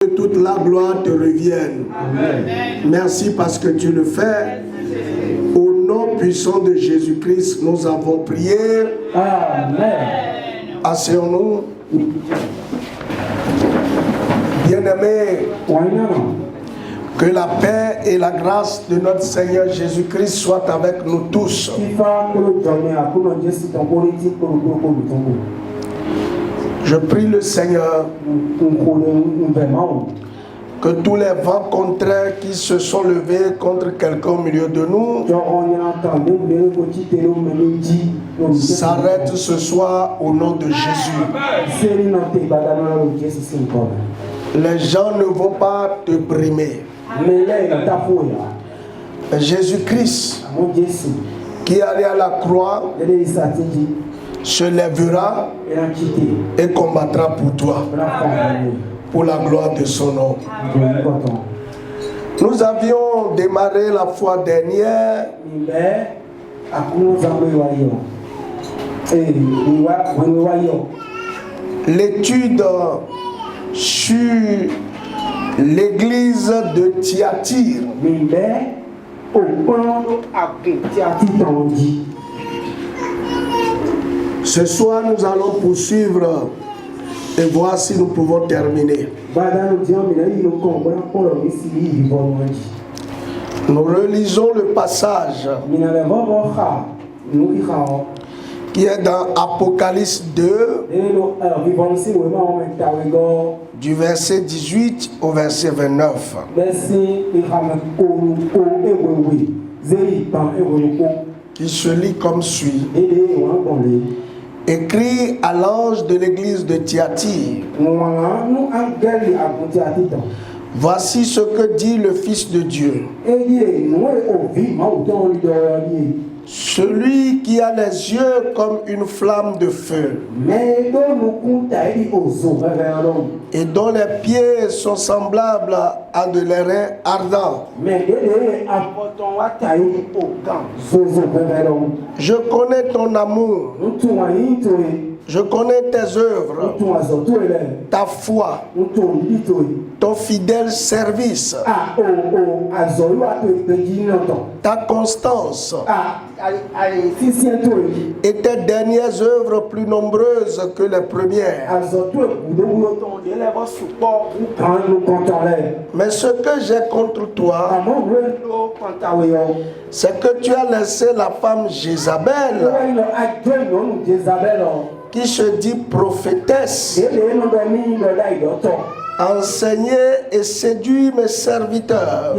Que toute la gloire te revienne. Amen. Merci parce que tu le fais. Au nom puissant de Jésus-Christ, nous avons prié. Amen. Asseyons-nous. Bien-aimés, que la paix et la grâce de notre Seigneur Jésus-Christ soient avec nous tous. Je prie le Seigneur que tous les vents contraires qui se sont levés contre quelqu'un au milieu de nous s'arrêtent ce soir au nom de Jésus. Les gens ne vont pas te brimer. Jésus-Christ, qui est allé à la croix, se lèvera et combattra pour toi, pour la gloire de son nom. Nous avions démarré la fois dernière l'étude sur l'église de Thyatire. Ce soir, nous allons poursuivre et voir si nous pouvons terminer. Nous relisons le passage qui est dans Apocalypse 2, du verset 18 au verset 29. Qui se lit comme suit. Écrit à l'ange de l'église de Thyatire. Voici ce que dit le Fils de Dieu. Celui qui a les yeux comme une flamme de feu et dont les pieds sont semblables à de l'airain ardent. Je connais ton amour. Je connais tes œuvres, ta foi, ton fidèle service, ta constance et tes dernières œuvres plus nombreuses que les premières. Mais ce que j'ai contre toi, c'est que tu as laissé la femme Jézabel, qui se dit prophétesse, enseigner et séduire mes serviteurs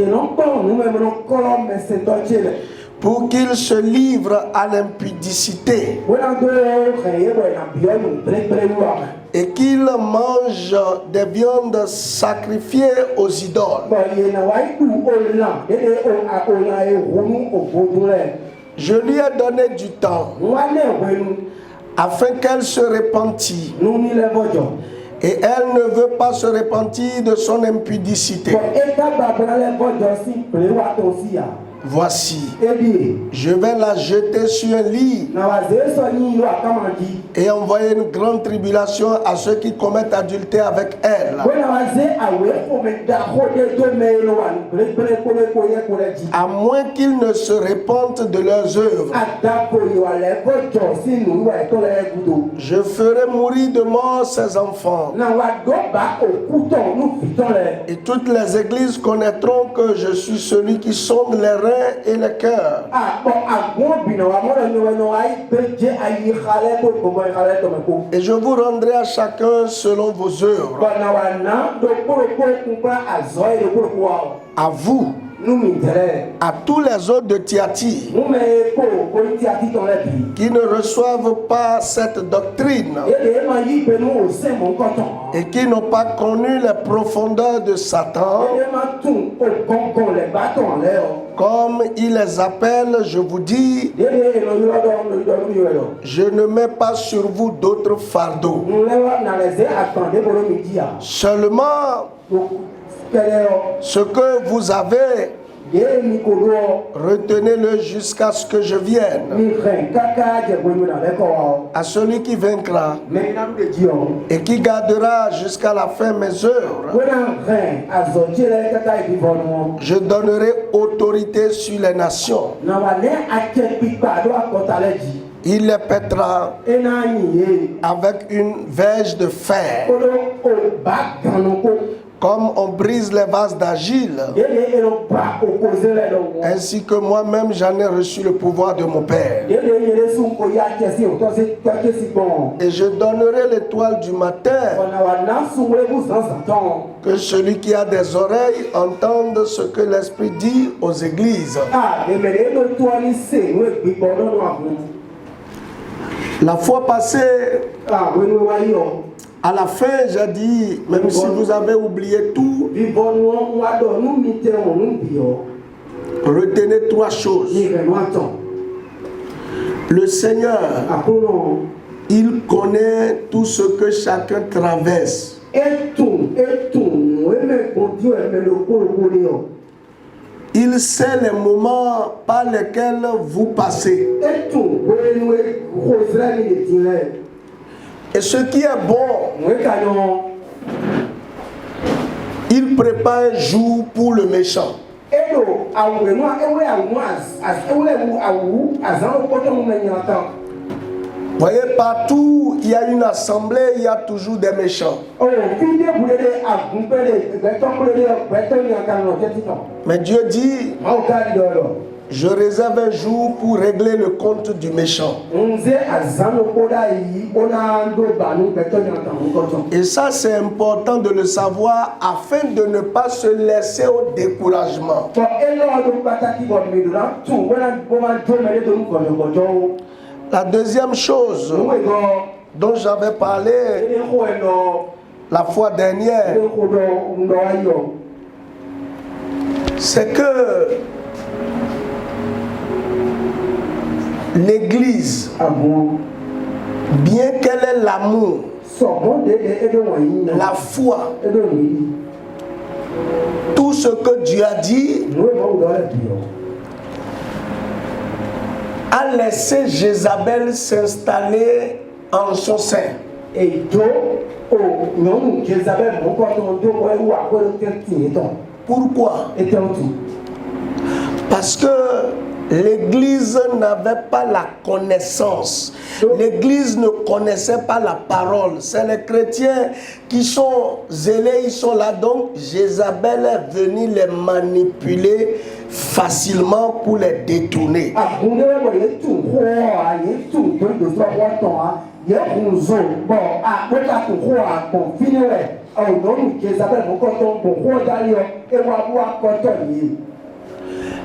pour qu'ils se livrent à l'impudicité et qu'ils mangent des viandes sacrifiées aux idoles. Je lui ai donné du temps afin qu'elle se repentît. Et elle ne veut pas se repentir de son impudicité. Voici, je vais la jeter sur un lit et envoyer une grande tribulation à ceux qui commettent adultère avec elle, à moins qu'ils ne se repentent de leurs œuvres. Je ferai mourir de mort ses enfants, et toutes les églises connaîtront que je suis celui qui sonde les reins et le cœur. Et je vous rendrai à chacun selon vos œuvres. À vous, à tous les autres de Thyatire qui ne reçoivent pas cette doctrine et qui n'ont pas connu les profondeurs de Satan, comme il les appelle, je vous dis, je ne mets pas sur vous d'autres fardeaux. Seulement ce que vous avez Retenez-le jusqu'à ce que je vienne. À celui qui vaincra et qui gardera jusqu'à la fin mes œuvres, je donnerai autorité sur les nations. Il les pètera avec une verge de fer. Comme on brise les vases d'argile, ainsi que moi-même j'en ai reçu le pouvoir de mon Père. Et je donnerai l'étoile du matin, que celui qui a des oreilles entende ce que l'Esprit dit aux églises. La fois passée, à la fin, j'ai dit, même si vous avez oublié tout, retenez 3 choses. Le Seigneur, il connaît tout ce que chacun traverse. Il sait les moments par lesquels vous passez. Et ce qui est bon, il prépare un jour pour le méchant. Voyez, partout il y a une assemblée, il y a toujours des méchants. Mais Dieu dit, je réserve un jour pour régler le compte du méchant. Et ça, c'est important de le savoir afin de ne pas se laisser au découragement. La deuxième chose dont j'avais parlé la fois dernière, c'est que l'Église, bien qu'elle ait l'amour, la foi, tout ce que Dieu a dit, a laissé Jézabel s'installer en son sein. Pourquoi? Parce que l'Église n'avait pas la connaissance. L'Église ne connaissait pas la parole. C'est les chrétiens qui sont zélés, ils sont là. Donc, Jézabel est venue les manipuler facilement pour les détourner.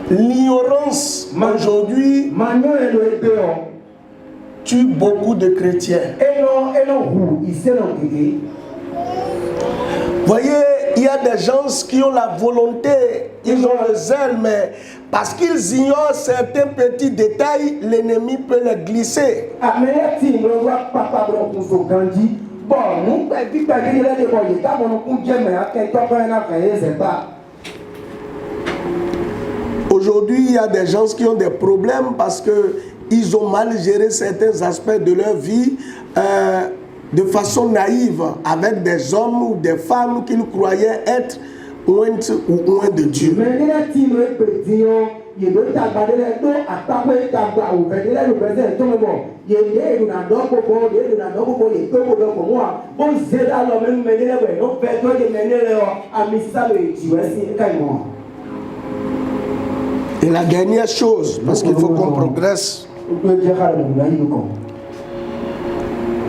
L'ignorance aujourd'hui tue beaucoup de chrétiens. Voyez, il y a des gens qui ont la volonté, ils ont le zèle, mais parce qu'ils ignorent certains petits détails, l'ennemi peut les glisser. Aujourd'hui, il y a des gens qui ont des problèmes parce qu'ils ont mal géré certains aspects de leur vie de façon naïve avec des hommes ou des femmes qu'ils croyaient être loin de Dieu. Et la dernière chose, parce qu'il faut qu'on progresse,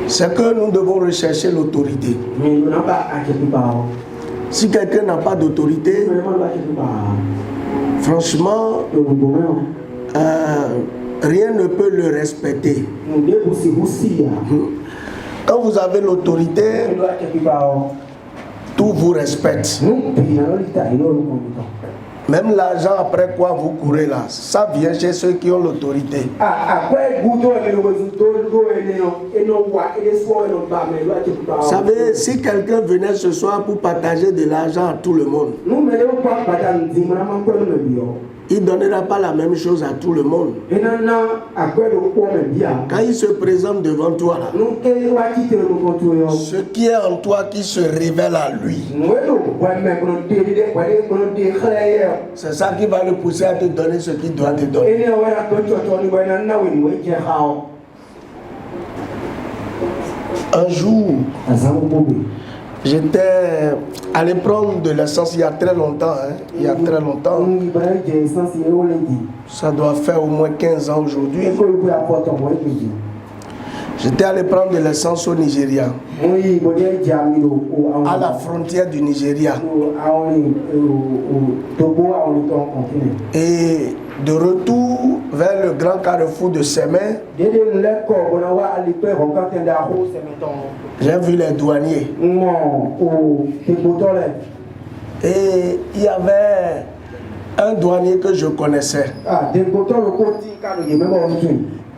c'est que nous devons rechercher l'autorité. Si quelqu'un n'a pas d'autorité, franchement, rien ne peut le respecter. Quand vous avez l'autorité, tout vous respecte. Même l'argent après quoi vous courez là, ça vient chez ceux qui ont l'autorité. Vous savez, si quelqu'un venait ce soir pour partager de l'argent à tout le monde, il ne donnera pas la même chose à tout le monde. Quand il se présente devant toi, là, ce qui est en toi qui se révèle à lui, c'est ça qui va le pousser à te donner ce qu'il doit te donner. Un jour, j'étais allé prendre de l'essence il y a très longtemps. Il y a très longtemps. Ça doit faire au moins 15 ans aujourd'hui. J'étais allé prendre de l'essence au Nigeria. À la frontière du Nigeria. Et de retour vers le grand carrefour de Semé, j'ai vu les douaniers. Et il y avait un douanier que je connaissais.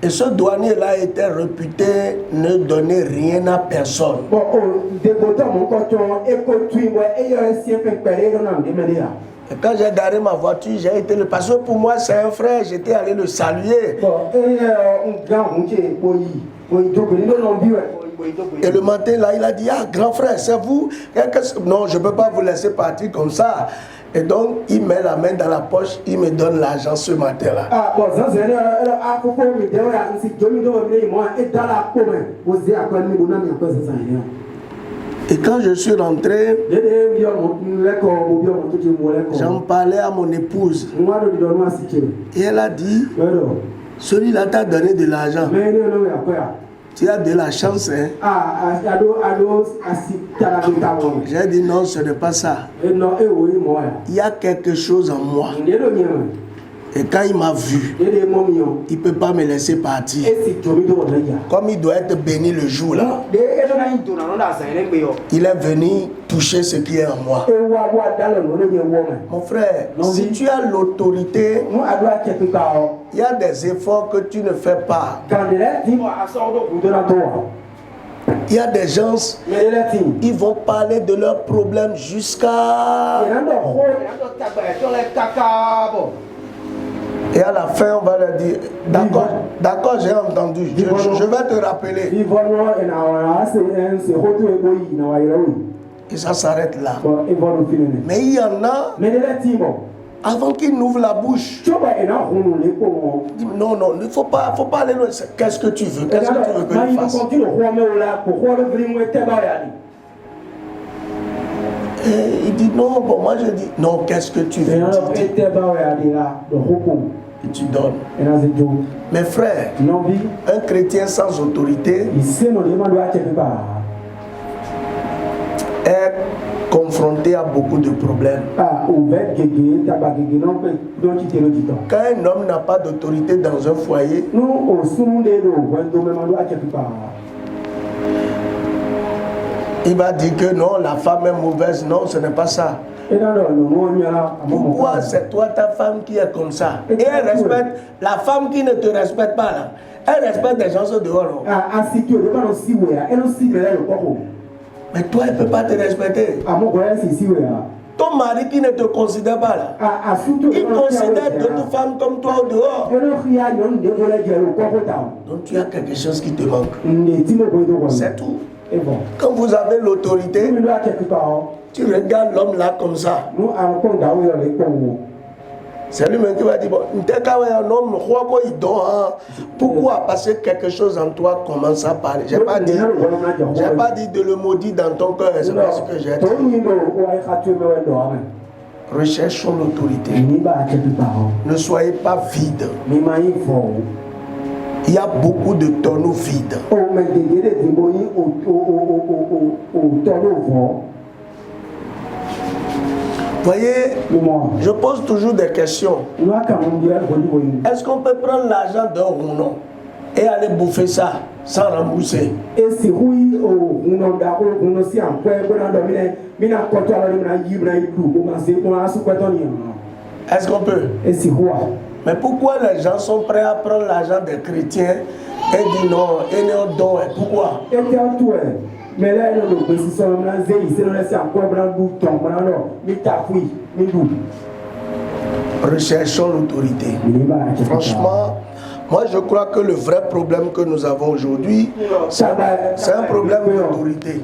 Et ce douanier-là était réputé ne donner rien à personne. Et quand j'ai garé ma voiture, j'ai été le pasteur. Pour moi, c'est un frère, j'étais allé le saluer. Et le matin, là, il a dit, ah, grand frère, c'est vous? Non, je ne peux pas vous laisser partir comme ça. Et donc, il met la main dans la poche, il me donne l'argent ce matin-là. Et quand je suis rentré, j'en parlais à mon épouse. Et elle a dit, celui-là t'a donné de l'argent. Tu as de la chance, hein? J'ai dit non, ce n'est pas ça. Il y a quelque chose en moi. Et quand il m'a vu, il ne peut pas me laisser partir. Comme il doit être béni le jour là, il est venu toucher ce qui est en moi. Mon frère, si tu as l'autorité, il y a des efforts que tu ne fais pas. Il y a des gens, ils vont parler de leurs problèmes jusqu'à... Et à la fin, on va leur dire, d'accord, j'ai entendu, je vais te rappeler. Et ça s'arrête là. Mais il y en a, avant qu'ils n'ouvrent la bouche, non, il ne faut pas aller loin. Qu'est-ce que tu veux? Qu'est-ce que tu veux que je fasse? Et il dit non, bon, moi je dis non, qu'est-ce que tu veux? Et tu donnes. Mes frères, un chrétien sans autorité est confronté à beaucoup de problèmes. Quand un homme n'a pas d'autorité dans un foyer, il va dire que non, la femme est mauvaise. Non, ce n'est pas ça. Pourquoi c'est toi, ta femme, qui est comme ça? Et elle respecte la femme qui ne te respecte pas là. Elle respecte des gens dehors. Mais toi, elle ne peut pas te respecter. Ton mari qui ne te considère pas là, il considère d'autres femmes comme toi au dehors. Donc tu as quelque chose qui te manque. C'est tout. Quand vous avez l'autorité, tu regardes l'homme là comme ça. C'est lui-même qui va dire, bon, pourquoi? Parce que quelque chose en toi commence à parler. Je n'ai pas dit de le maudire dans ton cœur, c'est pas ce que j'ai dit. Recherchons l'autorité. Ne soyez pas vide. Il y a beaucoup de tonneaux vides. Voyez, je pose toujours des questions. Est-ce qu'on peut prendre l'argent d'un rounon et aller bouffer ça sans rembourser? Est-ce qu'on peut? Mais pourquoi les gens sont prêts à prendre l'argent des chrétiens et dire non, et non don? Pourquoi? Mais là, recherchons l'autorité. Franchement, moi je crois que le vrai problème que nous avons aujourd'hui, c'est un problème d'autorité.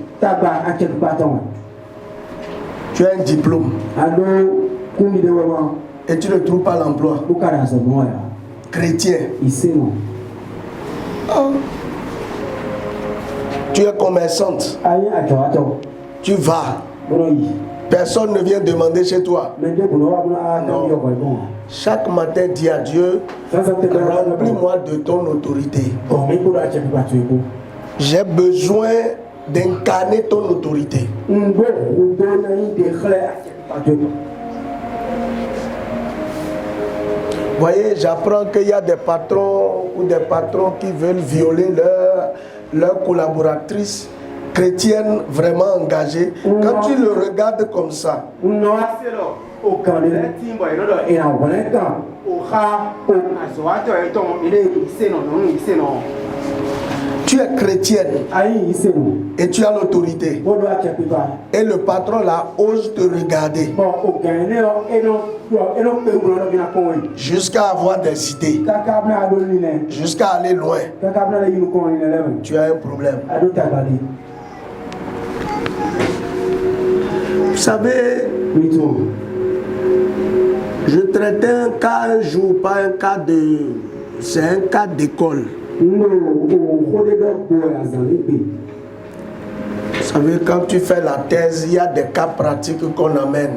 Tu as un diplôme et tu ne trouves pas l'emploi. Chrétien. Oh. Tu es commerçante. Tu vas. Personne ne vient demander chez toi. Non. Chaque matin, dis à Dieu, remplis-moi de ton autorité. J'ai besoin d'incarner ton autorité. Voyez, j'apprends qu'il y a des patrons ou des patrons qui veulent violer leurs collaboratrices chrétiennes vraiment engagées. Quand tu le regardes comme ça, tu es chrétienne et tu as l'autorité. Et le patron là ose te regarder jusqu'à avoir des idées, jusqu'à aller loin. Tu as un problème. Vous savez, je traitais un cas un jour, pas un cas de... C'est un cas d'école. Vous savez, quand tu fais la thèse, il y a des cas pratiques qu'on amène.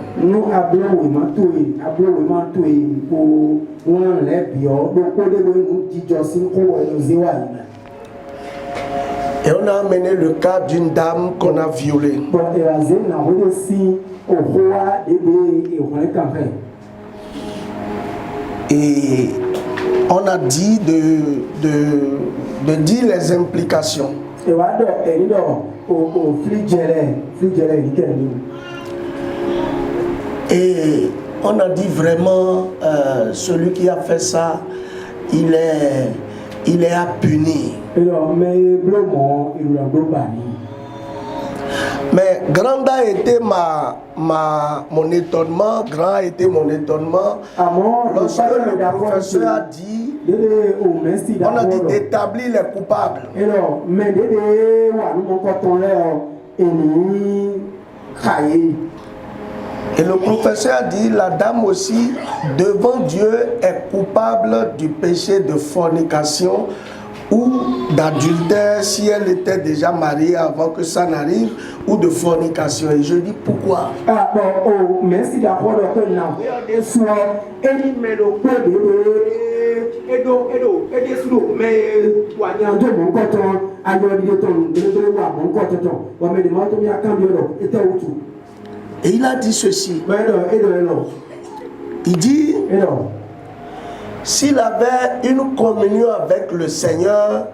Et on a amené le cas d'une dame qu'on a violée. Et on a dit de dire les implications. Et on a dit vraiment, celui qui a fait ça, il est à punir. Mais grand a été mon étonnement, grand a été mon étonnement lorsque le professeur a dit, on a dit d'établir les coupables. Et le professeur a dit, la dame aussi, devant Dieu, est coupable du péché de fornication ou d'adultère si elle était déjà mariée avant que ça n'arrive, ou de fornication. Et je dis pourquoi? Merci d'abord et il a dit ceci. Il dit, s'il avait une communion avec le Seigneur,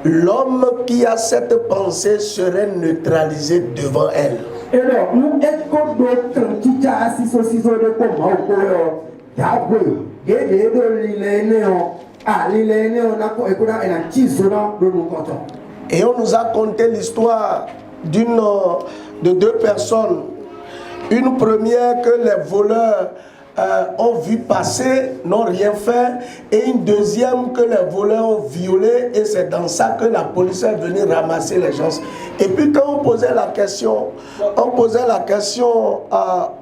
l'homme qui a cette pensée serait neutralisé devant elle. Et on nous a conté l'histoire de deux personnes. Une première que les voleurs ont vu passer, n'ont rien fait, et une deuxième que les voleurs ont violé, et c'est dans ça que la police est venue ramasser les gens. Et puis quand on posait la question à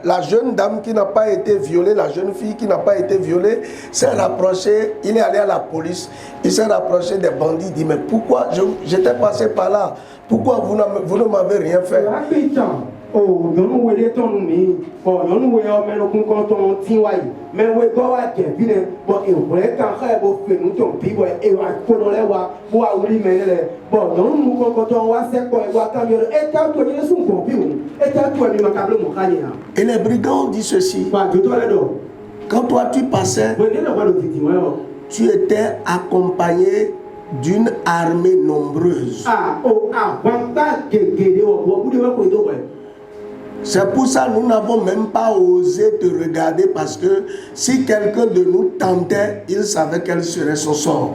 la jeune dame qui n'a pas été violée, la jeune fille qui n'a pas été violée, s'est rapprochée, il est allé à la police, il s'est rapproché des bandits, il dit mais pourquoi j'étais passé par là, pourquoi vous ne m'avez rien fait? Oh, non, nous voulons ton nous, oh, non, nous voulons mais nous comptons tiwai, mais nous voulons que bien, bon, et vous voulez quand vous faites nous ton pibo et vous connaissez wa, vous avez mais bon, non, nous comptons wa c'est quoi, wa quand et quand tu es sur mon pibo, et quand tu es macable mon cahier. Et les brigands disent ceci. Quand toi tu passais, tu étais accompagné d'une armée nombreuse. C'est pour ça que nous n'avons même pas osé te regarder parce que si quelqu'un de nous tentait, il savait quel serait son sort.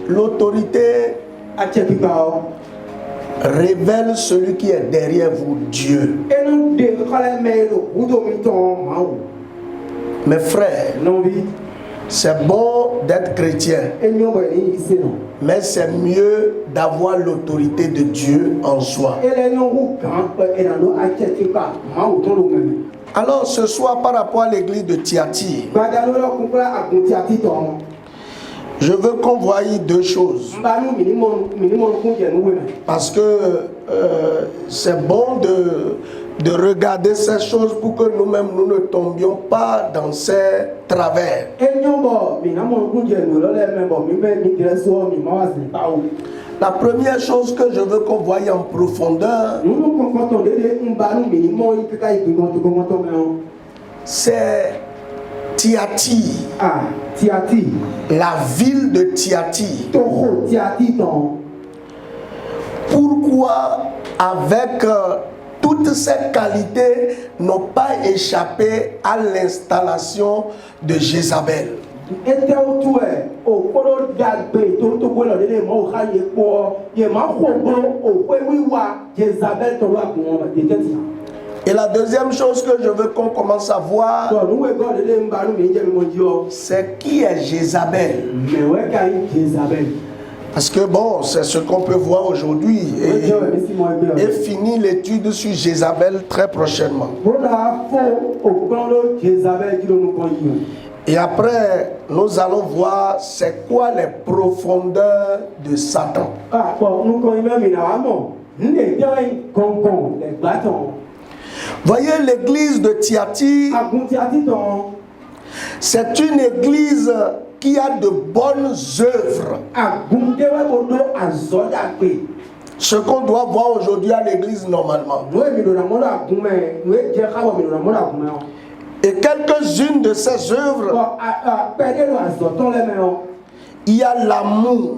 L'autorité révèle celui qui est derrière vous, Dieu. Mes frères, c'est bon d'être chrétien, mais c'est mieux d'avoir l'autorité de Dieu en soi. Alors ce soir, par rapport à l'église de Thyatire, je veux qu'on voie deux choses. Parce que c'est bon de regarder ces choses pour que nous-mêmes nous ne tombions pas dans ces travers. La première chose que je veux qu'on voie en profondeur, c'est Thyatire. La ville de Thyatire. Pourquoi, avec toutes ces qualités, n'ont pas échappé à l'installation de Jézabel? Et la deuxième chose que je veux qu'on commence à voir, c'est qui est Jézabel. Parce que bon, c'est ce qu'on peut voir aujourd'hui. Et finir l'étude sur Jézabel très prochainement. Et après, nous allons voir c'est quoi les profondeurs de Satan. Voyez l'église de Thyatire, c'est une église qui a de bonnes œuvres. Ce qu'on doit voir aujourd'hui à l'église normalement. Et quelques-unes de ces œuvres, il y a l'amour.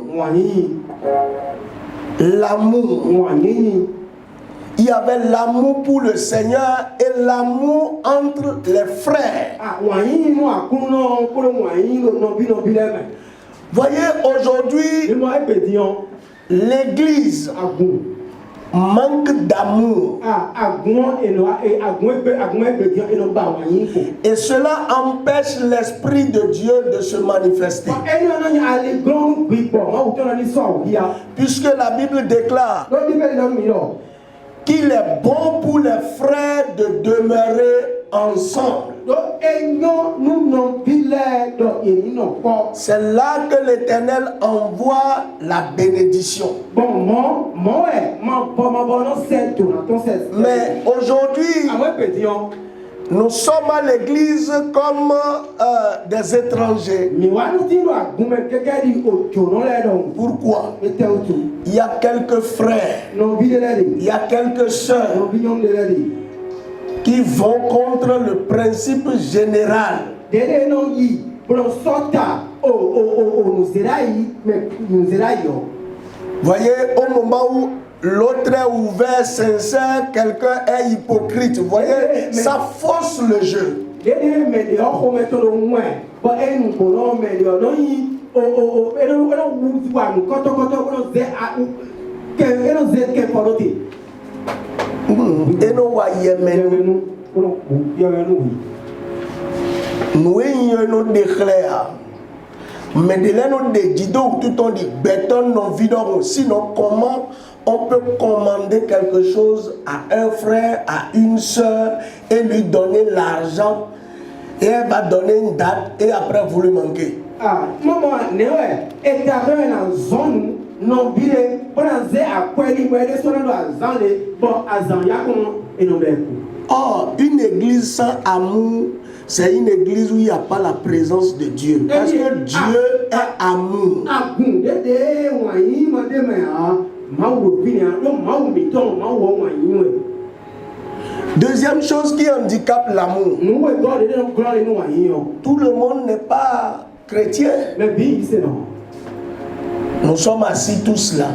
L'amour. Il y avait l'amour pour le Seigneur et l'amour entre les frères. Voyez, aujourd'hui, l'église manque d'amour. Et cela empêche l'Esprit de Dieu de se manifester. Puisque la Bible déclare qu'il est bon pour les frères de demeurer ensemble. C'est là que l'Éternel envoie la bénédiction. Mais aujourd'hui, nous sommes à l'église comme des étrangers. Pourquoi? Il y a quelques frères, il y a quelques sœurs qui vont contre le principe général. Voyez, au moment où l'autre est ouvert, sincère, quelqu'un est hypocrite. Vous voyez, ça force le jeu. Nous déclarons. Mais de là, nous décidons tout on dit béton non vidéo. Sinon, comment on peut commander quelque chose à un frère, à une soeur et lui donner l'argent et elle va donner une date et après vous lui manquez? Maman, et ta reine en zone non bile, on a zé à quoi il m'a dit sur le bon à or, une église sans amour, c'est une église où il n'y a pas la présence de Dieu. Parce que Dieu est amour. Deuxième chose qui handicape l'amour. Tout le monde n'est pas chrétiens. Nous sommes assis tous là.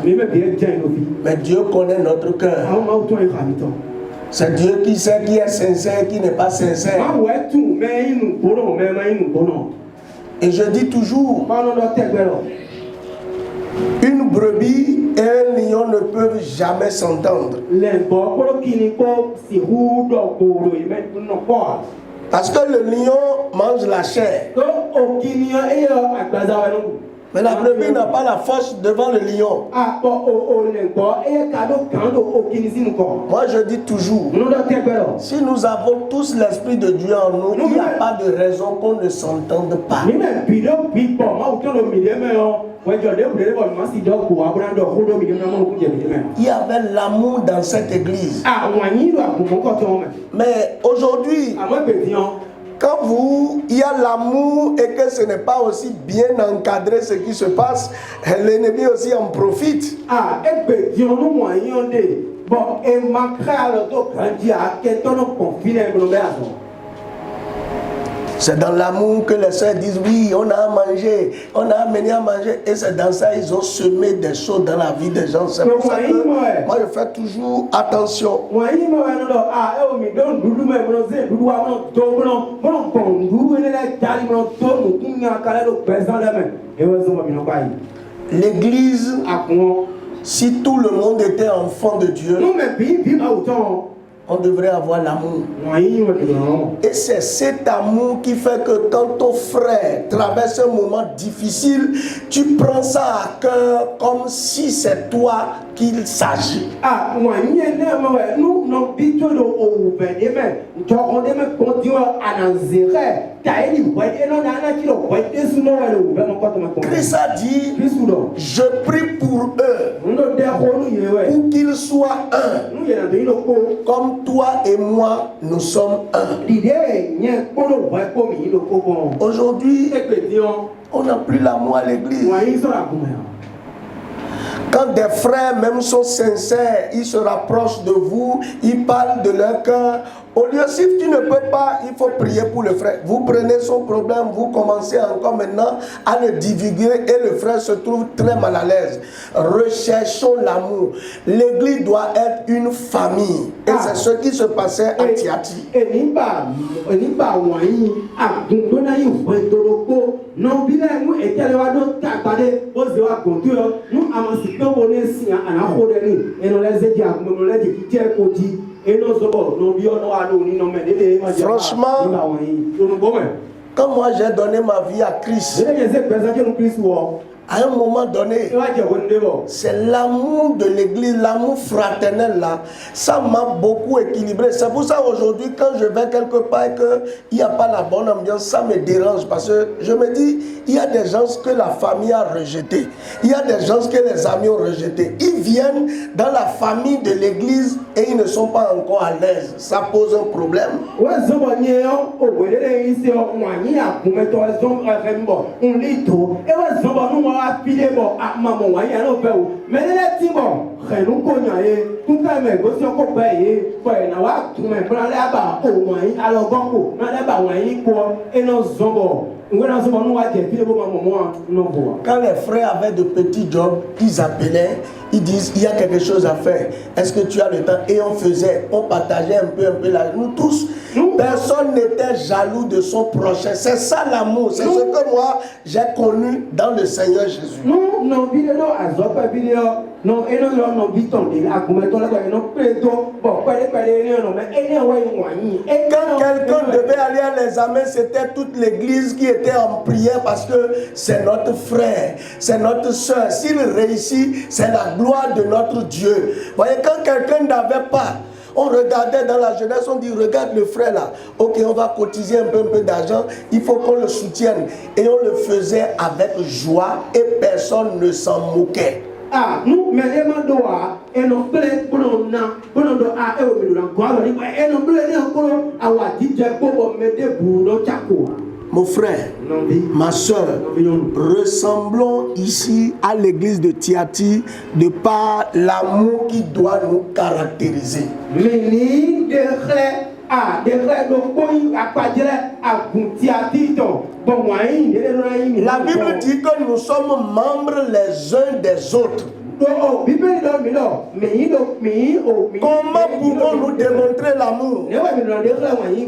Mais Dieu connaît notre cœur. C'est Dieu qui sait qui est sincère, qui n'est pas sincère. Et je dis toujours, une brebis et un lion ne peuvent jamais s'entendre. Parce que le lion mange la chair. Mais la brebis n'a pas la force devant le lion. Moi je dis toujours, si nous avons tous l'esprit de Dieu en nous, il n'y a pas de raison qu'on ne s'entende pas. Il y avait l'amour dans cette église. Mais aujourd'hui, quand il y a l'amour et que ce n'est pas aussi bien encadré ce qui se passe, l'ennemi aussi en profite. C'est dans l'amour que les soeurs disent oui, on a à manger, on a amené à manger. Et c'est dans ça ils ont semé des choses dans la vie des gens. C'est pour ça que moi je fais toujours attention. L'église, si tout le monde était enfant de Dieu, on devrait avoir l'amour. Et c'est cet amour qui fait que quand ton frère traverse un moment difficile, tu prends ça à cœur comme si c'est toi qu'il s'agit. Christ a dit, je prie pour eux, pour qu'ils soient un, comme toi et moi, nous sommes un. Aujourd'hui, on n'a plus l'amour à l'église. Quand des frères même sont sincères, ils se rapprochent de vous, ils parlent de leur cœur. Au lieu, si tu ne peux pas, il faut prier pour le frère. Vous prenez son problème, vous commencez encore maintenant à le divulguer et le frère se trouve très mal à l'aise. Recherchons l'amour. L'église doit être une famille. Et c'est ce qui se passait à Tiati. Franchement, quand moi j'ai donné ma vie à Christ, à un moment donné, c'est l'amour de l'église, l'amour fraternel là, ça m'a beaucoup équilibré. C'est pour ça aujourd'hui, quand je vais quelque part et qu'il n'y a pas la bonne ambiance, ça me dérange parce que je me dis, il y a des gens que la famille a rejetés, il y a des gens que les amis ont rejetés. Ils viennent dans la famille de l'église et ils ne sont pas encore à l'aise. Ça pose un problème. Quand les frères avaient de petits jobs, ils appelaient, ils disent il y a quelque chose à faire. Est-ce que tu as le temps? Et on faisait, on partageait un peu là. Nous tous, personne n'était jaloux de son prochain. C'est ça l'amour. C'est ce que moi j'ai connu dans le Seigneur Jésus. Quand quelqu'un devait aller à l'examen, c'était toute l'église qui était en prière parce que c'est notre frère, c'est notre soeur. S'il réussit, c'est la gloire de notre Dieu. Voyez, quand quelqu'un n'avait pas, on regardait dans la jeunesse, on dit regarde le frère là, ok, on va cotiser un peu d'argent, il faut qu'on le soutienne. Et on le faisait avec joie et personne ne s'en moquait. Nous, mais les mandoa, et non plus pour nous, mon frère, ma soeur, ressemblons ici à l'église de Tiati de par l'amour qui doit nous caractériser. La Bible dit que nous sommes membres les uns des autres. Comment pouvons-nous démontrer l'amour?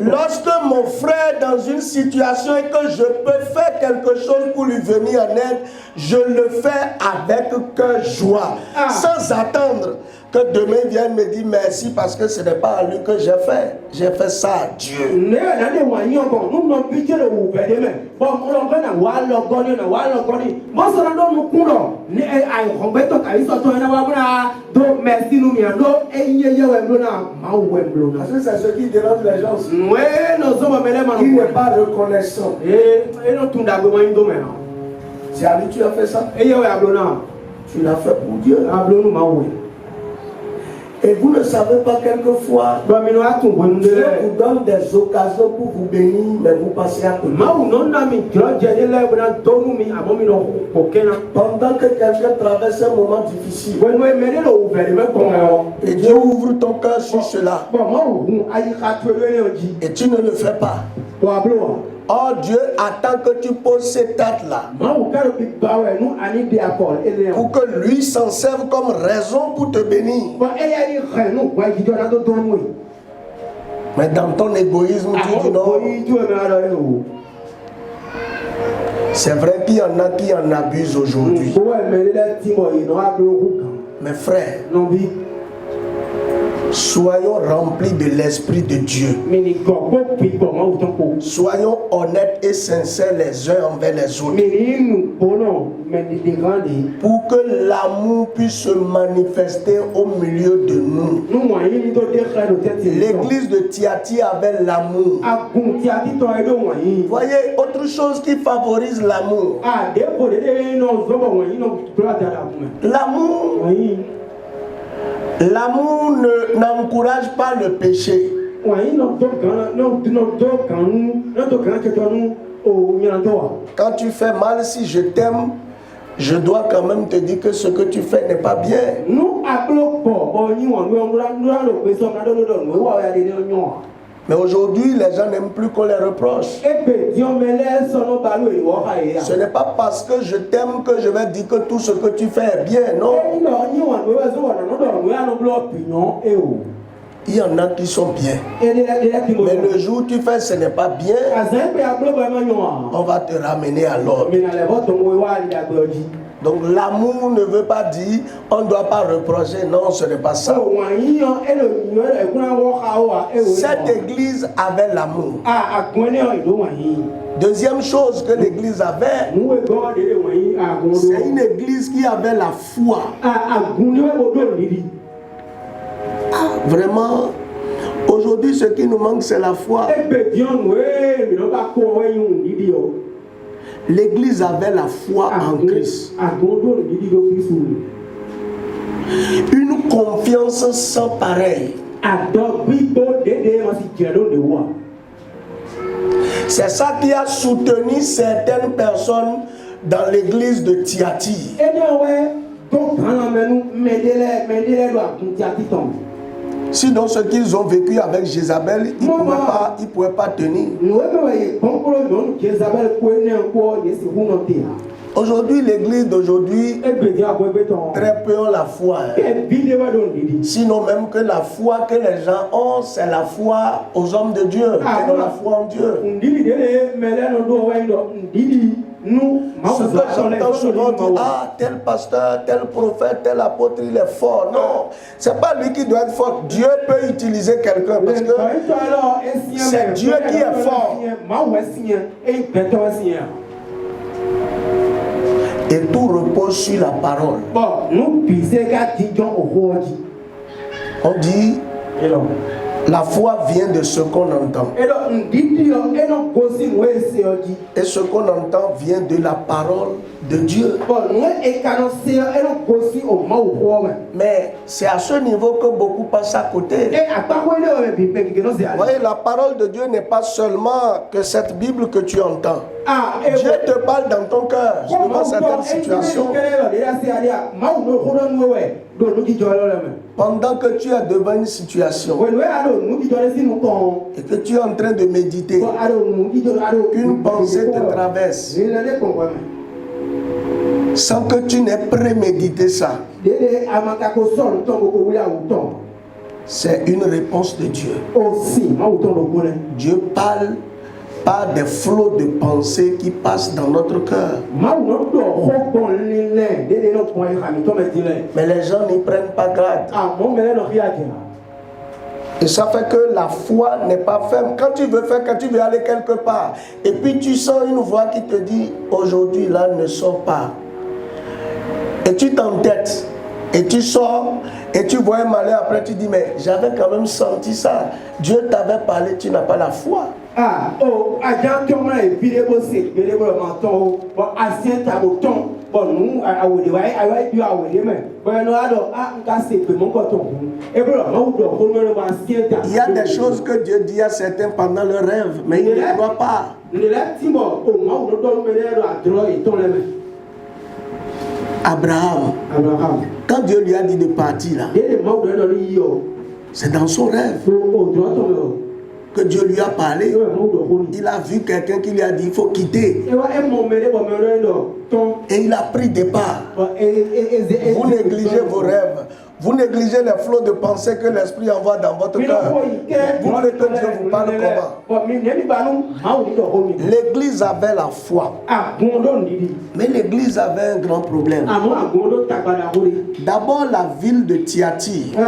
Lorsque mon frère est dans une situation et que je peux faire quelque chose pour lui venir en aide, je le fais avec cœur joie, sans attendre que demain vienne me dire merci parce que ce n'est pas à lui que j'ai fait. J'ai fait ça à Dieu. Parce que c'est ce qui dérange les gens. Il n'est pas reconnaissant. C'est à lui tu as fait ça. Tu l'as fait pour Dieu. Et vous ne savez pas quelquefois, Dieu vous donne des occasions pour vous bénir, mais vous passez à côté. Pendant que quelqu'un traverse un moment difficile, et Dieu ouvre ton cœur sur cela, et tu ne le fais pas. Oh, Dieu attend que tu poses cet acte-là pour que lui s'en serve comme raison pour te bénir. Mais dans ton égoïsme, tu dis non. C'est vrai qu'il y en a qui en abusent aujourd'hui. Mes frères, soyons remplis de l'Esprit de Dieu. Soyons honnêtes et sincères les uns envers les autres. Pour que l'amour puisse se manifester au milieu de nous. L'église de Thyatire avait l'amour. Voyez, autre chose qui favorise l'amour. L'amour n'encourage pas le péché. Quand tu fais mal, si je t'aime, je dois quand même te dire que ce que tu fais n'est pas bien. Mais aujourd'hui, les gens n'aiment plus qu'on les reproche. Ce n'est pas parce que je t'aime que je vais dire que tout ce que tu fais est bien, non. Il y en a qui sont bien. Mais le jour où tu fais ce n'est pas bien, on va te ramener à l'ordre. Donc l'amour ne veut pas dire on ne doit pas reprocher, non, ce n'est pas ça. Cette église avait l'amour. Deuxième chose que l'église avait, c'est une église qui avait la foi. Vraiment, aujourd'hui ce qui nous manque c'est la foi. L'église avait la foi en Christ. Une confiance sans pareil. C'est ça qui a soutenu certaines personnes dans l'église de Thyatire. Sinon, ce qu'ils ont vécu avec Jézabel, ils ne pouvaient pas tenir. Aujourd'hui, l'église d'aujourd'hui, très peu ont la foi. Sinon, même que la foi que les gens ont, c'est la foi aux hommes de Dieu, et non la foi en Dieu. Ce que j'entends souvent dire, ah, tel pasteur, tel prophète, tel apôtre, il est fort. Non, c'est pas lui qui doit être fort. Dieu peut utiliser quelqu'un parce que c'est Dieu qui est fort. Et tout repose sur la parole. On dit, la foi vient de ce qu'on entend. Et ce qu'on entend vient de la parole de Dieu. Mais c'est à ce niveau que beaucoup passent à côté. Vous voyez, la parole de Dieu n'est pas seulement que cette Bible que tu entends. Dieu te parle dans ton cœur, dans certaines situations. Pendant que tu es devant une situation et que tu es en train de méditer, qu'une pensée te traverse, sans que tu n'aies prémédité ça, c'est une réponse de Dieu. Dieu parle par des flots de pensées qui passent dans notre cœur. Mais les gens n'y prennent pas garde. Et ça fait que la foi n'est pas ferme. Quand tu veux aller quelque part, et puis tu sens une voix qui te dit, aujourd'hui là, ne sors pas. Et tu t'entêtes, et tu sors, et tu vois un malheur, après tu dis, mais j'avais quand même senti ça. Dieu t'avait parlé, tu n'as pas la foi. Il y a des choses que Dieu dit à certains pendant leur rêve, mais ils ne croient pas. Abraham, quand Dieu lui a dit de partir là, c'est dans son rêve que Dieu lui a parlé. Il a vu quelqu'un qui lui a dit il faut quitter. Et il a pris départ. Vous négligez vos rêves. Vous négligez les flots de pensée que l'esprit envoie dans votre cœur. Vous voulez que Dieu vous parle comment? L'église avait la foi. Mais l'église avait un grand problème. D'abord, la ville de Thyatire.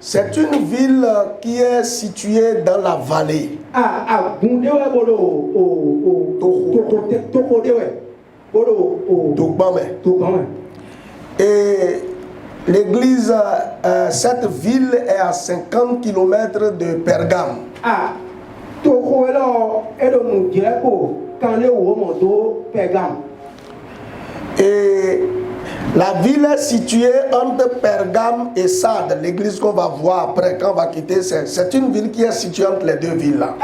C'est une ville qui est située dans la vallée. Et l'église, cette ville est à 50 km de Pergame. Et la ville est située entre Pergame et Sardes. L'église qu'on va voir après, quand on va quitter, c'est une ville qui est située entre les deux villes là.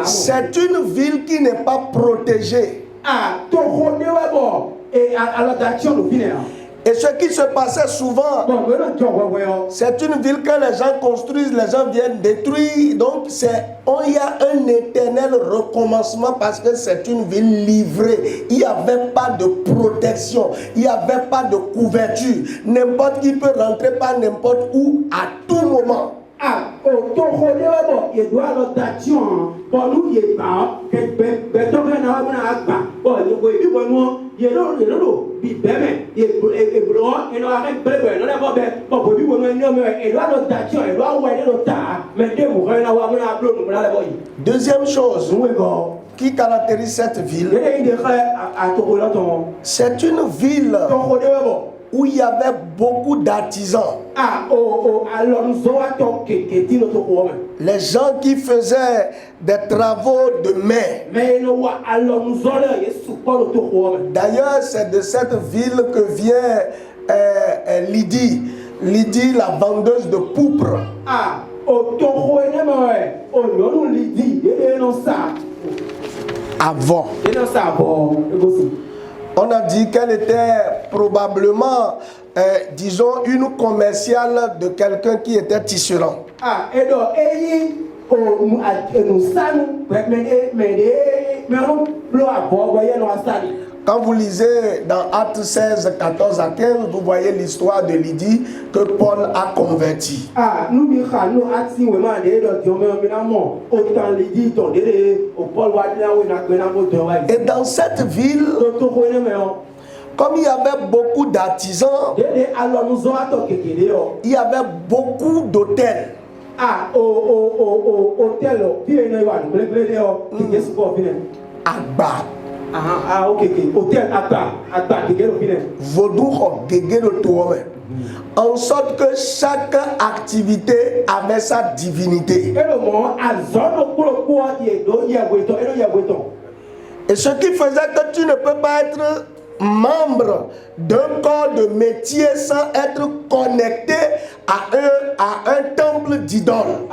C'est une ville qui n'est pas protégée. Et ce qui se passait souvent, c'est une ville que les gens construisent, les gens viennent détruire. Donc il y a un éternel recommencement parce que c'est une ville livrée. Il n'y avait pas de protection, il n'y avait pas de couverture. N'importe qui peut rentrer par n'importe où à tout moment. Deuxième chose qui caractérise cette ville, c'est une ville où il y avait beaucoup d'artisans. Les gens qui faisaient des travaux de main. D'ailleurs, c'est de cette ville que vient Lydie. Lydie, la vendeuse de pourpre. Avant. On a dit qu'elle était probablement, disons, une commerciale de quelqu'un qui était tisserand. Quand vous lisez dans Actes 16, 14 à 15, vous voyez l'histoire de Lydie que Paul a convertie. Et dans cette ville, comme il y avait beaucoup d'artisans, il y avait beaucoup d'hôtels. Agba. Vodou Gegero Touome. en sorte que chaque activité avait sa divinité. Et ce qui faisait que tu ne peux pas être membre d'un corps de métier sans être connecté à un temple d'idole.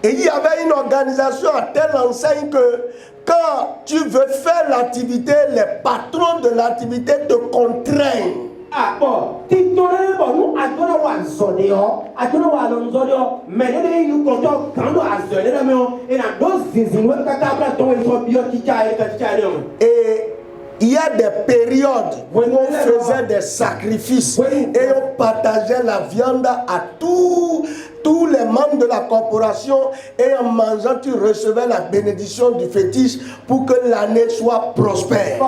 Et il y avait une organisation à telle enseigne que quand tu veux faire l'activité, les patrons de l'activité te contraignent. Et il y a des périodes où on faisait des sacrifices et on partageait la viande à tous les membres de la corporation, et en mangeant tu recevais la bénédiction du fétiche pour que l'année soit prospère.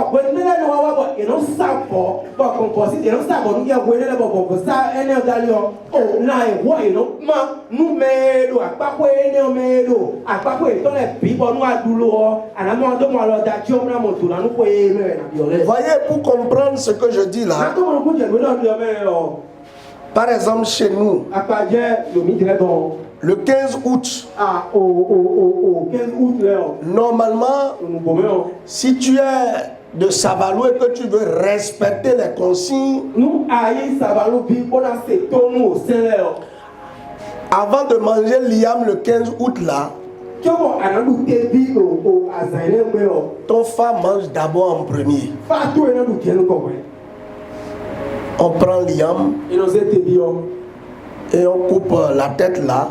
Voyez, pour comprendre ce que je dis là, par exemple chez nous, le 15 août, normalement, si tu es de Savalou et que tu veux respecter les consignes, avant de manger l'iam le 15 août là, ton femme mange d'abord en premier. On prend l'iam et on coupe la tête là.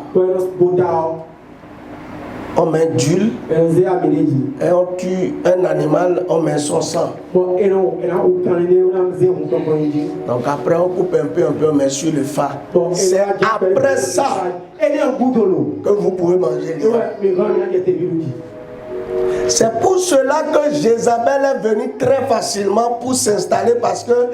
On met d'huile et on tue un animal, on met son sang. Donc après on coupe un peu, on met sur le phare. C'est après ça que vous pouvez manger l'iam. C'est pour cela que Jézabel est venue très facilement pour s'installer, parce que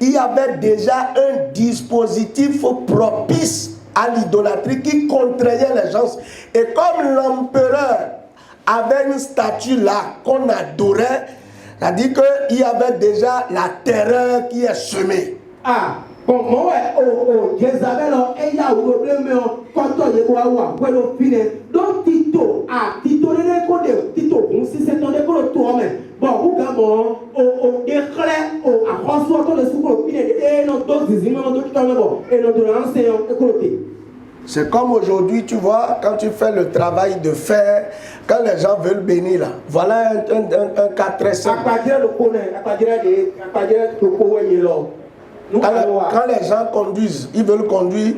il y avait déjà un dispositif propice à l'idolâtrie qui contraignait les gens. Et comme l'empereur avait une statue là qu'on adorait, c'est-à-dire qu'il y avait déjà la terreur qui est semée. Comment Jézabel elle a problème quand il y a donc Tito Tito Tito si c'est ton école toi même bon vous gamo au décret à François le sous et non donc et non c'est comme aujourd'hui, tu vois, quand tu fais le travail de faire, quand les gens veulent bénir là, voilà un cas très simple. Quand les gens conduisent, ils veulent conduire.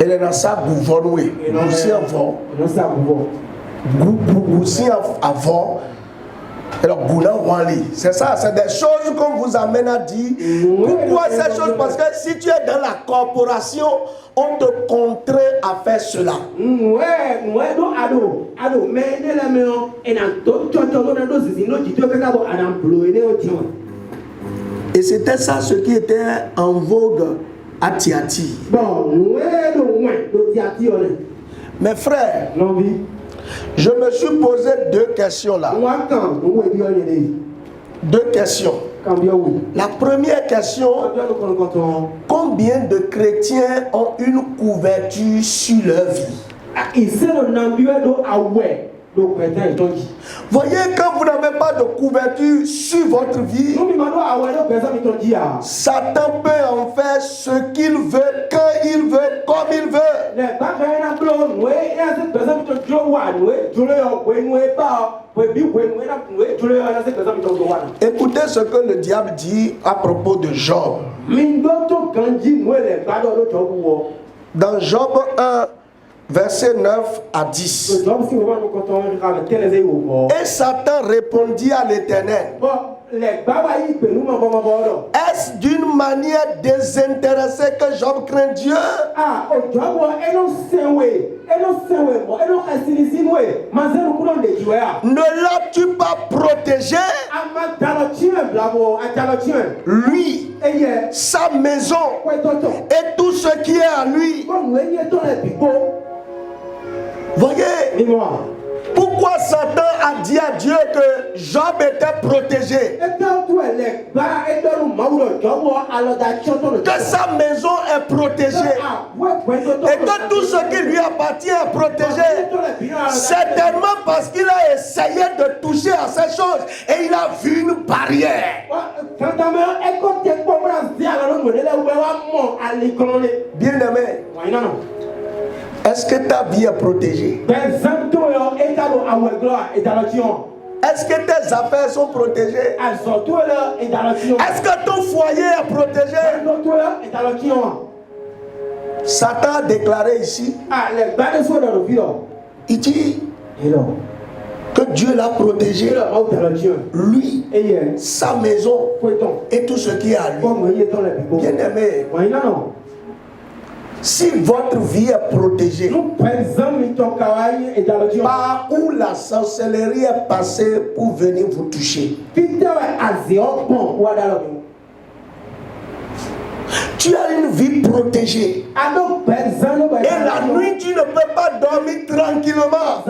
Et les gens savent gouverner. Goussi avant. Alors, c'est ça, c'est des choses qu'on vous amène à dire. Pourquoi ces choses? Parce que si tu es dans la corporation, on te contraint à faire cela. Et c'était ça ce qui était en vogue à Tiati. Mes frères, je me suis posé deux questions là. Deux questions. La première question, combien de chrétiens ont une couverture sur leur vie? Voyez, quand vous n'avez pas de couverture sur votre vie, Satan peut en faire ce qu'il veut, quand il veut, comme il veut. Écoutez ce que le diable dit à propos de Job. Dans Job 1, verset 9 à 10. Et Satan répondit à l'Éternel: est-ce d'une manière désintéressée que Job craint Dieu? Ne l'as-tu pas protégé? Lui, sa maison et tout ce qui est à lui. Voyez, Pourquoi Satan a dit à Dieu que Job était protégé? Que sa maison est protégée. Et que tout ce qui lui appartient est protégé. Certainement parce qu'il a essayé de toucher à ces choses et il a vu une barrière. Bien-aimé, est-ce que ta vie est protégée? Est-ce que tes affaires sont protégées? Est-ce que ton foyer est protégé? Satan a déclaré ici, il dit que Dieu l'a protégé, lui, sa maison et tout ce qui est à lui. Bien-aimé, si votre vie est protégée, par où la sorcellerie est passée pour venir vous toucher, tu as une vie protégée. Et la nuit, tu ne peux pas dormir tranquillement.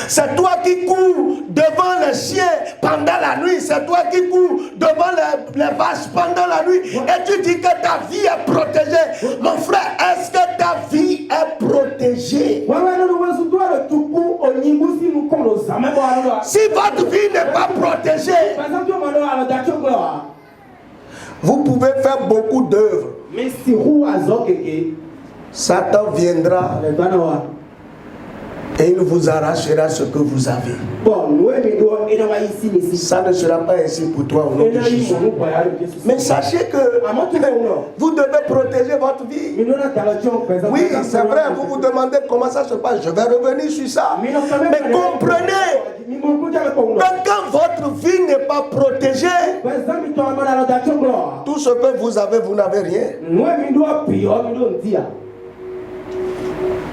C'est toi qui cours devant les chiens pendant la nuit. C'est toi qui cours devant les vaches pendant la nuit. Et tu dis que ta vie est protégée. Mon frère, est-ce que ta vie est protégée? Si votre vie n'est pas protégée, vous pouvez faire beaucoup d'œuvres. Satan viendra et il vous arrachera ce que vous avez. Ça ne sera pas ainsi pour toi au nom de Jésus. Mais sachez que vous devez protéger votre vie. Oui, c'est vrai, vous vous demandez comment ça se passe. Je vais revenir sur ça. Mais comprenez que quand votre vie n'est pas protégée, tout ce que vous avez, vous n'avez rien.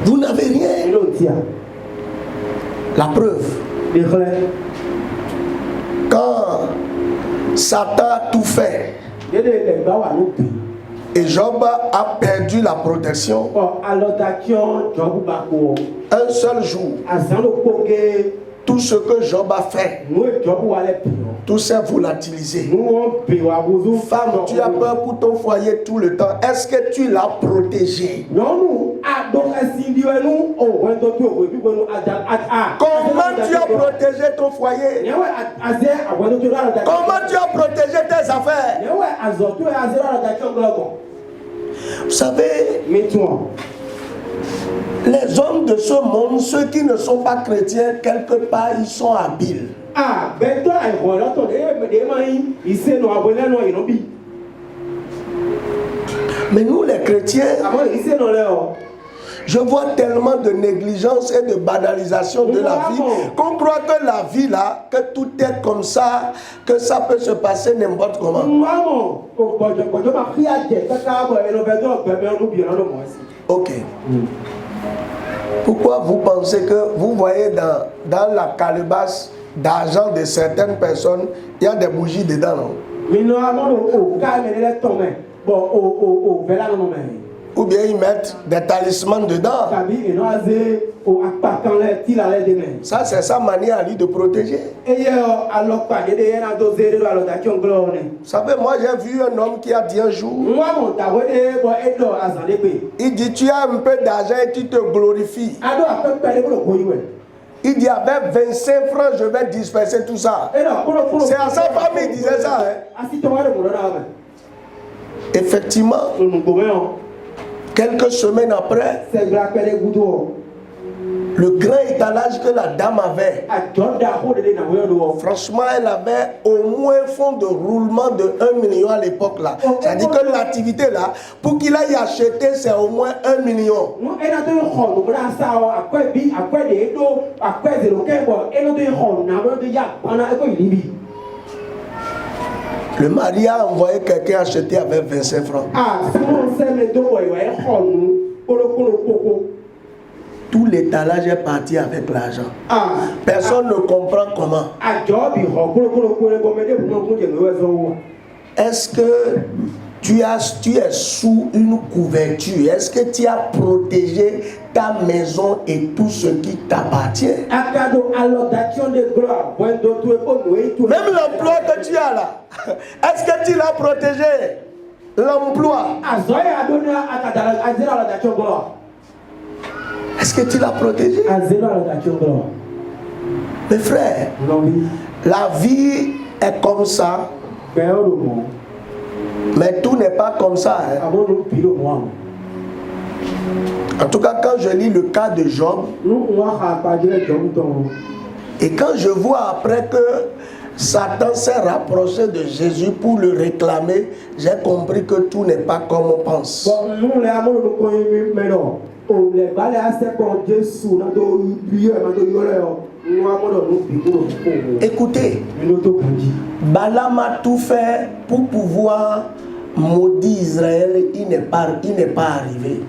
Vous n'avez rien. La preuve, quand Satan a tout fait et Job a perdu la protection, un seul jour, tout ce que Job a fait, tout s'est volatilisé. Femme, tu as peur pour ton foyer tout le temps. Est-ce que tu l'as protégé? Comment tu as protégé ton foyer? Comment tu as protégé tes affaires? Vous savez, les hommes de ce monde, ceux qui ne sont pas chrétiens, quelque part, ils sont habiles. Mais nous, les chrétiens, je vois tellement de négligence et de banalisation de la vie qu'on croit que la vie là, que tout est comme ça, que ça peut se passer n'importe comment. Ok. Pourquoi vous pensez que vous voyez dans la calebasse d'argent de certaines personnes, il y a des bougies dedans, non? Ou bien ils mettent des talismans dedans. Ça, c'est sa manière à lui de protéger. Vous savez, moi j'ai vu un homme qui a dit un jour, il dit, tu as un peu d'argent et tu te glorifies. Il dit, avec 25 francs, je vais disperser tout ça. C'est à sa famille qu'il disait ça. Effectivement, quelques semaines après, le grand étalage que la dame avait, franchement, elle avait au moins un fonds de roulement de 1 million à l'époque là. C'est-à-dire que l'activité là, pour qu'il aille acheter, c'est au moins 1 million. Le mari a envoyé quelqu'un acheter avec 25 francs. Tout l'étalage est parti avec l'argent. Personne ne comprend comment. Est-ce que tu es sous une couverture. Est-ce que tu as protégé ta maison et tout ce qui t'appartient? Même l'emploi que tu as là, est-ce que tu l'as protégé? L'emploi. Est-ce que tu l'as protégé? Mes frères, la vie est comme ça. Mais tout n'est pas comme ça. Hein. En tout cas, quand je lis le cas de Job, et quand je vois après que Satan s'est rapproché de Jésus pour le réclamer, j'ai compris que tout n'est pas comme on pense. Écoutez, Balaam a tout fait pour pouvoir maudire Israël. Il n'est pas arrivé.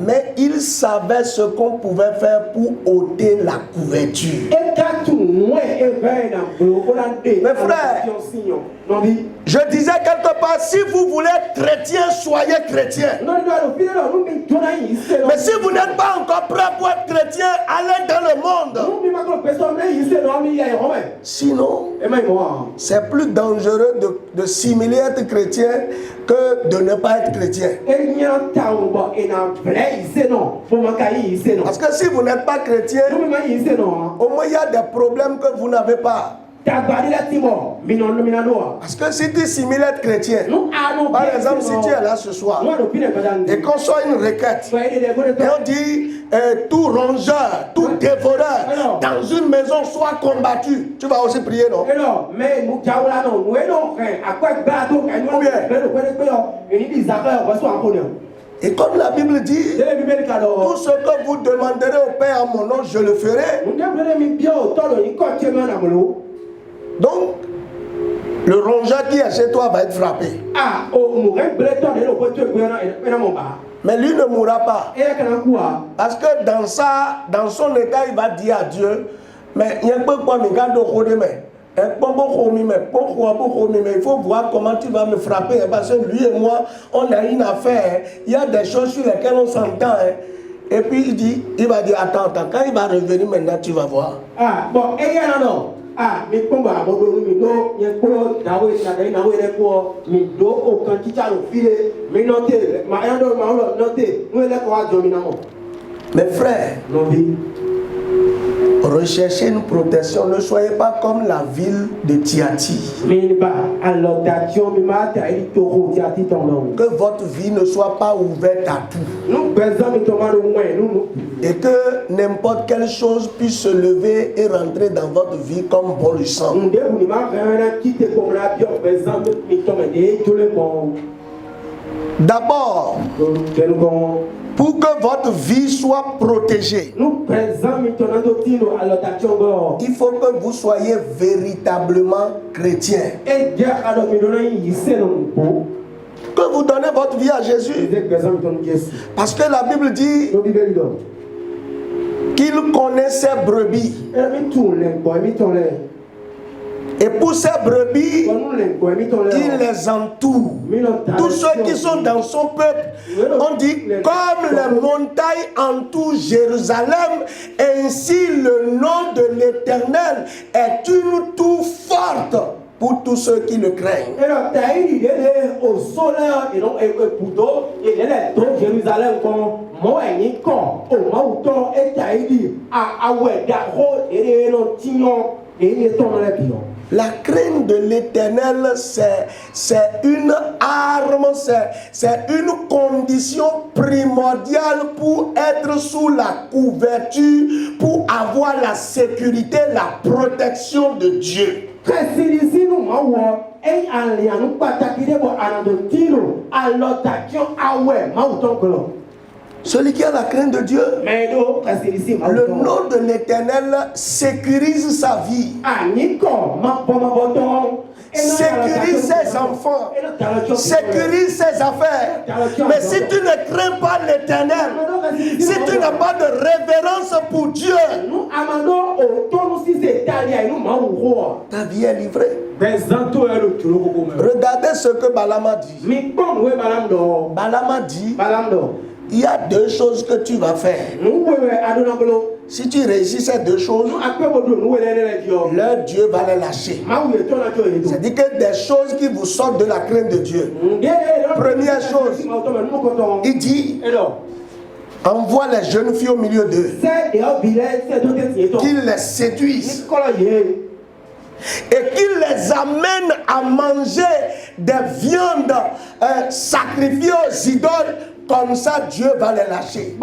Mais il savait ce qu'on pouvait faire pour ôter la couverture. Mes frères, je disais quelque part, si vous voulez être chrétien, soyez chrétien. Mais si vous n'êtes pas encore prêt pour être chrétien, allez dans le monde. Sinon, c'est plus dangereux de simuler être chrétien que de ne pas être chrétien. Parce que si vous n'êtes pas chrétien, au moins il y a des problèmes que vous n'avez pas. Parce que si tu simules être chrétien, par exemple, si tu es là ce soir et qu'on soit une requête, et on dit tout rongeur, tout dévoreur dans une maison soit combattu, tu vas aussi prier, non? Et comme la Bible dit, tout ce que vous demanderez au Père en mon nom, je le ferai. Donc, le rongeur qui est chez toi va être frappé. Mais lui ne mourra pas. Parce que dans son état, il va dire à Dieu, mais il faut voir comment tu vas me frapper. Parce que lui et moi, on a une affaire. Il y a des choses sur lesquelles on s'entend. Et puis il va dire, attends, quand il va revenir maintenant, tu vas voir. Mes frères, recherchez une protection. Ne soyez pas comme la ville de Thyatire. Que votre vie ne soit pas ouverte à tout. Et que n'importe quelle chose puisse se lever et rentrer dans votre vie comme bon lui semble. D'abord, pour que votre vie soit protégée, il faut que vous soyez véritablement chrétien. Que vous donnez votre vie à Jésus. Parce que la Bible dit qu'il connaît ses brebis. Et pour ces brebis, il les entoure. Tous ceux qui sont dans son peuple, on dit, comme les montagnes entourent Jérusalem, ainsi le nom de l'Éternel est une tour forte pour tous ceux qui le craignent. La crainte de l'Éternel, c'est une arme, c'est une condition primordiale pour être sous la couverture, pour avoir la sécurité, la protection de Dieu. Celui qui a la crainte de Dieu, le nom de l'Éternel sécurise sa vie, sécurise ses enfants, sécurise ses affaires. Mais si tu ne crains pas l'Éternel, si tu n'as pas de révérence pour Dieu, ta vie est livrée. Regardez ce que Balaam a dit. Balaam a dit, il y a deux choses que tu vas faire. Si tu réussis ces deux choses, leur Dieu va les lâcher. C'est-à-dire que des choses qui vous sortent de la crainte de Dieu. Première chose, il dit, envoie les jeunes filles au milieu d'eux, qu'ils les séduisent et qu'ils les amènent à manger des viandes sacrifiées aux idoles. Comme ça, Dieu va les lâcher.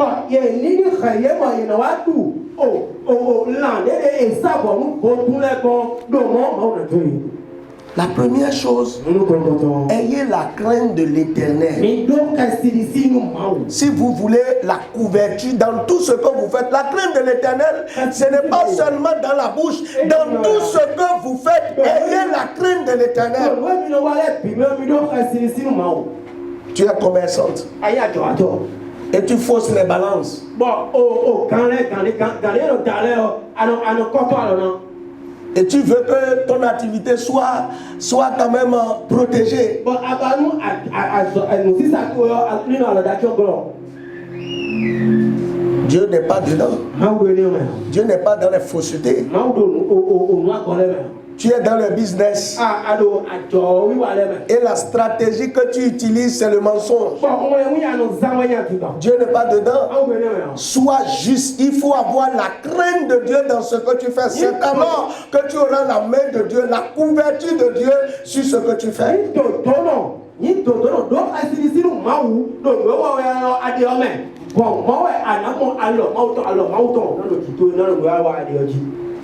La première chose, ayez la crainte de l'Éternel. Si vous voulez la couverture dans tout ce que vous faites, la crainte de l'Éternel, ce n'est pas seulement dans la bouche, dans tout ce que vous faites, ayez la crainte de l'Éternel. Tu es commerçante et tu fausses les balances. Et tu veux que ton activité soit quand même protégée. Dieu n'est pas dedans. Dieu n'est pas dans les faussetés. Tu es dans le business. Et la stratégie que tu utilises, c'est le mensonge. Dieu n'est pas dedans. Sois juste. Il faut avoir la crainte de Dieu dans ce que tu fais. C'est alors que tu auras la main de Dieu, la couverture de Dieu sur ce que tu fais.